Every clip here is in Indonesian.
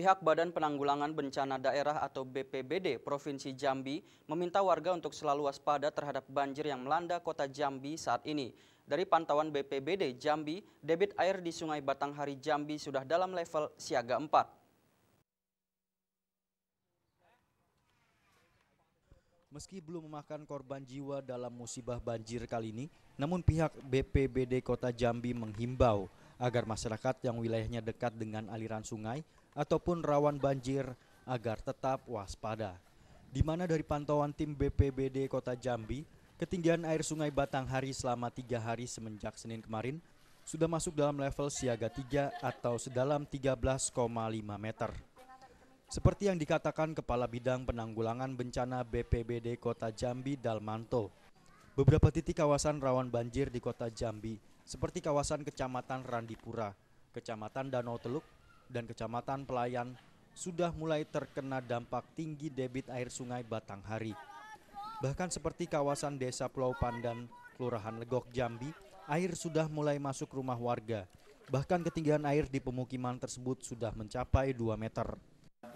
Pihak Badan Penanggulangan Bencana Daerah atau BPBD Provinsi Jambi meminta warga untuk selalu waspada terhadap banjir yang melanda kota Jambi saat ini. Dari pantauan BPBD Jambi, debit air di Sungai Batanghari Jambi sudah dalam level siaga 4. Meski belum memakan korban jiwa dalam musibah banjir kali ini, namun pihak BPBD Kota Jambi menghimbau agar masyarakat yang wilayahnya dekat dengan aliran sungai ataupun rawan banjir agar tetap waspada. Di mana dari pantauan tim BPBD Kota Jambi, ketinggian air Sungai Batanghari selama 3 hari semenjak Senin kemarin sudah masuk dalam level siaga 3 atau sedalam 13,5 meter. Seperti yang dikatakan Kepala Bidang Penanggulangan Bencana BPBD Kota Jambi Dalmanto, beberapa titik kawasan rawan banjir di Kota Jambi seperti kawasan Kecamatan Randipura, Kecamatan Danau Teluk, dan Kecamatan Pelayan sudah mulai terkena dampak tinggi debit air Sungai Batanghari. Bahkan seperti kawasan Desa Pulau Pandan, Kelurahan Legok Jambi, air sudah mulai masuk rumah warga. Bahkan ketinggian air di pemukiman tersebut sudah mencapai 2 meter.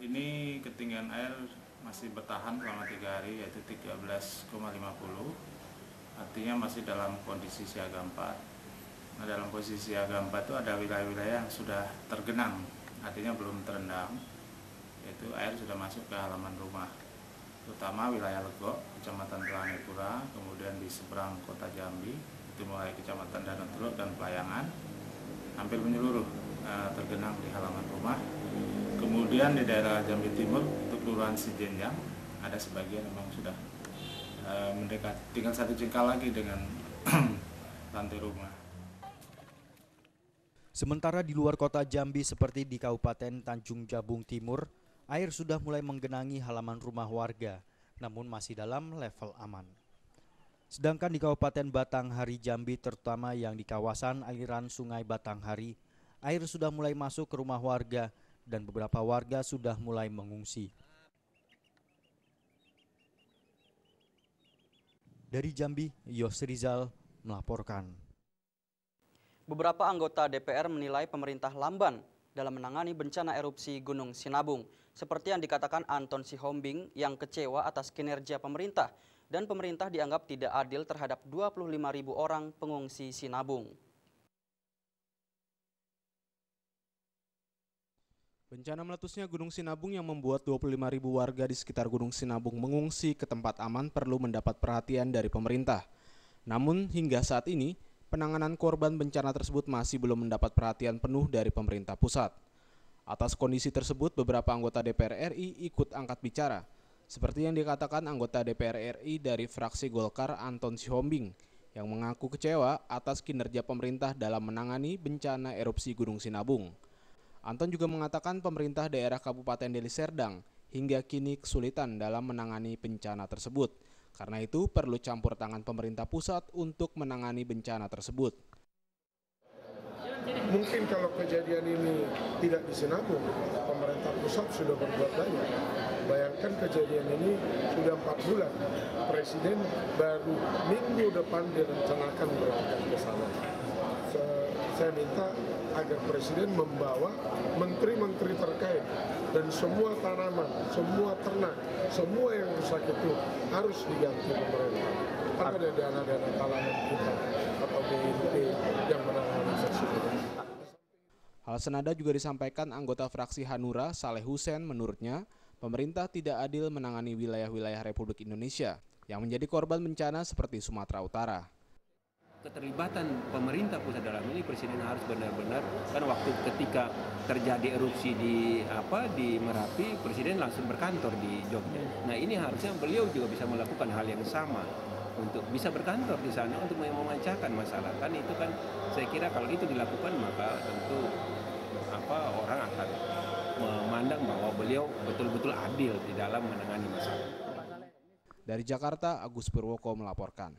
Ini ketinggian air masih bertahan selama 3 hari yaitu 13,50, artinya masih dalam kondisi siaga 4. Nah, dalam posisi siaga 4 itu ada wilayah-wilayah yang sudah tergenang, artinya belum terendam, yaitu air sudah masuk ke halaman rumah, terutama wilayah Legok, Kecamatan Randipura, kemudian di seberang Kota Jambi, itu mulai Kecamatan Danau Teluk dan Pelayangan, hampir menyeluruh tergenang di halaman rumah. Kemudian di daerah Jambi Timur, untuk Kelurahan Sijenjang, ada sebagian memang sudah mendekat, tinggal 1 jengkal lagi dengan lantai rumah. Sementara di luar kota Jambi seperti di Kabupaten Tanjung Jabung Timur, air sudah mulai menggenangi halaman rumah warga, namun masih dalam level aman. Sedangkan di Kabupaten Batanghari Jambi, terutama yang di kawasan aliran Sungai Batanghari, air sudah mulai masuk ke rumah warga dan beberapa warga sudah mulai mengungsi. Dari Jambi, Yos Rizal melaporkan. Beberapa anggota DPR menilai pemerintah lamban dalam menangani bencana erupsi Gunung Sinabung. Seperti yang dikatakan Anton Sihombing yang kecewa atas kinerja pemerintah dan pemerintah dianggap tidak adil terhadap 25.000 orang pengungsi Sinabung. Bencana meletusnya Gunung Sinabung yang membuat 25.000 warga di sekitar Gunung Sinabung mengungsi ke tempat aman perlu mendapat perhatian dari pemerintah. Namun hingga saat ini, penanganan korban bencana tersebut masih belum mendapat perhatian penuh dari pemerintah pusat. Atas kondisi tersebut, beberapa anggota DPR RI ikut angkat bicara. Seperti yang dikatakan anggota DPR RI dari fraksi Golkar Anton Sihombing, yang mengaku kecewa atas kinerja pemerintah dalam menangani bencana erupsi Gunung Sinabung. Anton juga mengatakan pemerintah daerah Kabupaten Deli Serdang hingga kini kesulitan dalam menangani bencana tersebut. Karena itu perlu campur tangan pemerintah pusat untuk menangani bencana tersebut. Mungkin kalau kejadian ini tidak di Sinabung, pemerintah pusat sudah berbuat banyak. Bayangkan kejadian ini sudah 4 bulan, Presiden baru minggu depan direncanakan berangkat ke sana. Saya minta agar Presiden membawa menteri-menteri terkait dan semua tanaman, semua ternak, semua yang rusak itu harus diganti pemerintah. Karena ada dana-dana talangan kita atau BNP yang menangani tersebut. Hal senada juga disampaikan anggota fraksi Hanura Saleh Hussein. Menurutnya, pemerintah tidak adil menangani wilayah-wilayah Republik Indonesia yang menjadi korban bencana seperti Sumatera Utara. Keterlibatan pemerintah pusat dalam ini Presiden harus benar-benar, kan waktu ketika terjadi erupsi di Merapi, Presiden langsung berkantor di Jogja. Nah, ini harusnya beliau juga bisa melakukan hal yang sama untuk bisa berkantor di sana untuk memecahkan masalah. Kan itu kan saya kira kalau itu dilakukan maka tentu orang akan memandang bahwa beliau betul-betul adil di dalam menangani masalah. Dari Jakarta, Agus Purwoko melaporkan.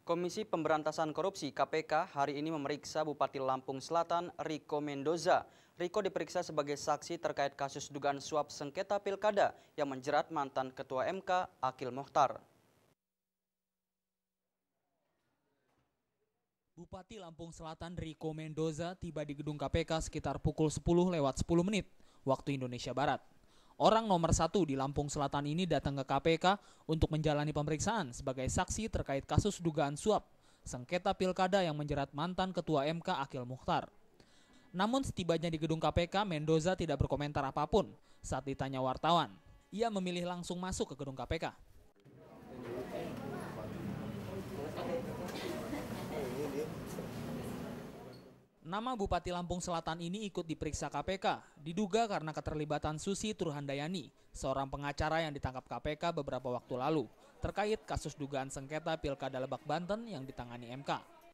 Komisi Pemberantasan Korupsi (KPK) hari ini memeriksa Bupati Lampung Selatan Riko Mendoza. Riko diperiksa sebagai saksi terkait kasus dugaan suap sengketa pilkada yang menjerat mantan Ketua MK Akil Mokhtar. Bupati Lampung Selatan Rico Mendoza tiba di gedung KPK sekitar pukul 10:10 waktu Indonesia Barat. Orang nomor 1 di Lampung Selatan ini datang ke KPK untuk menjalani pemeriksaan sebagai saksi terkait kasus dugaan suap sengketa pilkada yang menjerat mantan Ketua MK Akil Mukhtar. Namun setibanya di gedung KPK, Mendoza tidak berkomentar apapun saat ditanya wartawan. Ia memilih langsung masuk ke gedung KPK. Nama Bupati Lampung Selatan ini ikut diperiksa KPK, diduga karena keterlibatan Susi Turhandayani, seorang pengacara yang ditangkap KPK beberapa waktu lalu, terkait kasus dugaan sengketa Pilkada Lebak Banten yang ditangani MK.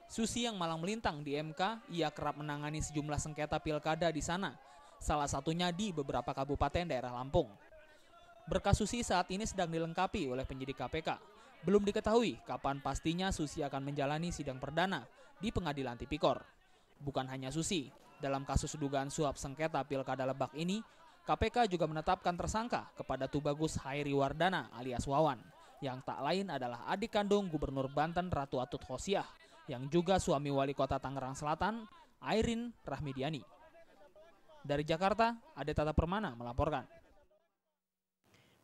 Susi yang malang melintang di MK, ia kerap menangani sejumlah sengketa pilkada di sana, salah satunya di beberapa kabupaten daerah Lampung. Berkas Susi saat ini sedang dilengkapi oleh penyidik KPK. Belum diketahui kapan pastinya Susi akan menjalani sidang perdana di Pengadilan Tipikor. Bukan hanya Susi, dalam kasus dugaan suap sengketa Pilkada Lebak ini, KPK juga menetapkan tersangka kepada Tubagus Hairi Wardana alias Wawan, yang tak lain adalah adik kandung Gubernur Banten Ratu Atut Khosyah, yang juga suami Wali Kota Tangerang Selatan, Airin Rahmidiani. Dari Jakarta, Ade Tata Permana melaporkan.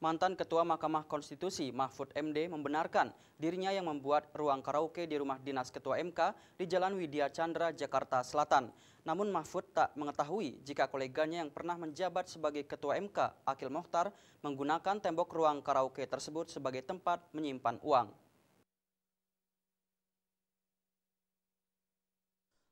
Mantan Ketua Mahkamah Konstitusi Mahfud MD membenarkan dirinya yang membuat ruang karaoke di rumah dinas Ketua MK di Jalan Widya Chandra, Jakarta Selatan. Namun Mahfud tak mengetahui jika koleganya yang pernah menjabat sebagai Ketua MK, Akil Mukhtar, menggunakan tembok ruang karaoke tersebut sebagai tempat menyimpan uang.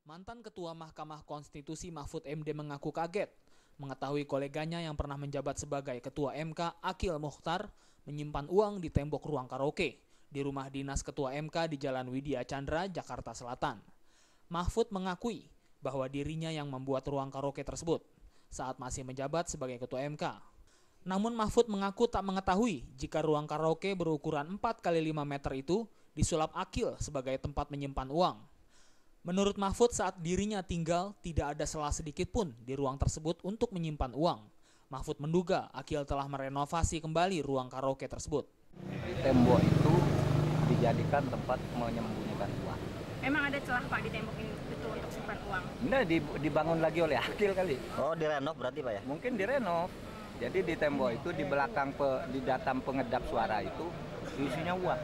Mantan Ketua Mahkamah Konstitusi Mahfud MD mengaku kaget mengetahui koleganya yang pernah menjabat sebagai Ketua MK, Akil Mukhtar, menyimpan uang di tembok ruang karaoke di rumah dinas Ketua MK di Jalan Widya Chandra, Jakarta Selatan. Mahfud mengakui bahwa dirinya yang membuat ruang karaoke tersebut saat masih menjabat sebagai Ketua MK. Namun Mahfud mengaku tak mengetahui jika ruang karaoke berukuran 4x5 meter itu disulap Akil sebagai tempat menyimpan uang. Menurut Mahfud, saat dirinya tinggal, tidak ada celah sedikit pun di ruang tersebut untuk menyimpan uang. Mahfud menduga Akil telah merenovasi kembali ruang karaoke tersebut. Tembok itu dijadikan tempat menyembunyikan uang. Emang ada celah Pak di tembok ini itu untuk simpan uang? Nah, dibangun lagi oleh Akil kali. Oh, direnov berarti Pak ya? Mungkin direnov. Jadi di tembok itu di belakang di datam pengedap suara itu isinya uang.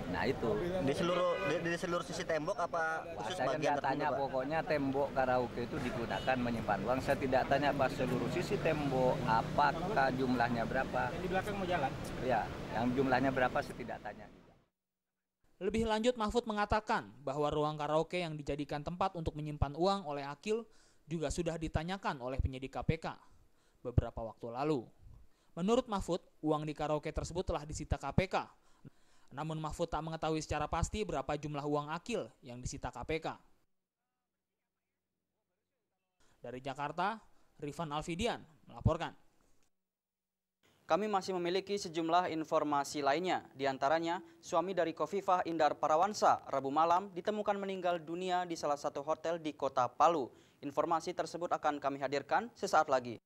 Nah itu di seluruh sisi tembok apa khusus saya bagian tertentu, tanya Pak? Pokoknya tembok karaoke itu digunakan menyimpan uang. Saya tidak tanya pas seluruh sisi tembok apakah jumlahnya berapa. Di belakang mau jalan? Ya, yang jumlahnya berapa saya tidak tanya. Lebih lanjut, Mahfud mengatakan bahwa ruang karaoke yang dijadikan tempat untuk menyimpan uang oleh Akil juga sudah ditanyakan oleh penyidik KPK beberapa waktu lalu. Menurut Mahfud, uang di karaoke tersebut telah disita KPK. Namun Mahfud tak mengetahui secara pasti berapa jumlah uang Akil yang disita KPK. Dari Jakarta, Rifan Alfidian melaporkan. Kami masih memiliki sejumlah informasi lainnya. Di antaranya, suami dari Khofifah Indar Parawansa Rabu malam ditemukan meninggal dunia di salah satu hotel di Kota Palu. Informasi tersebut akan kami hadirkan sesaat lagi.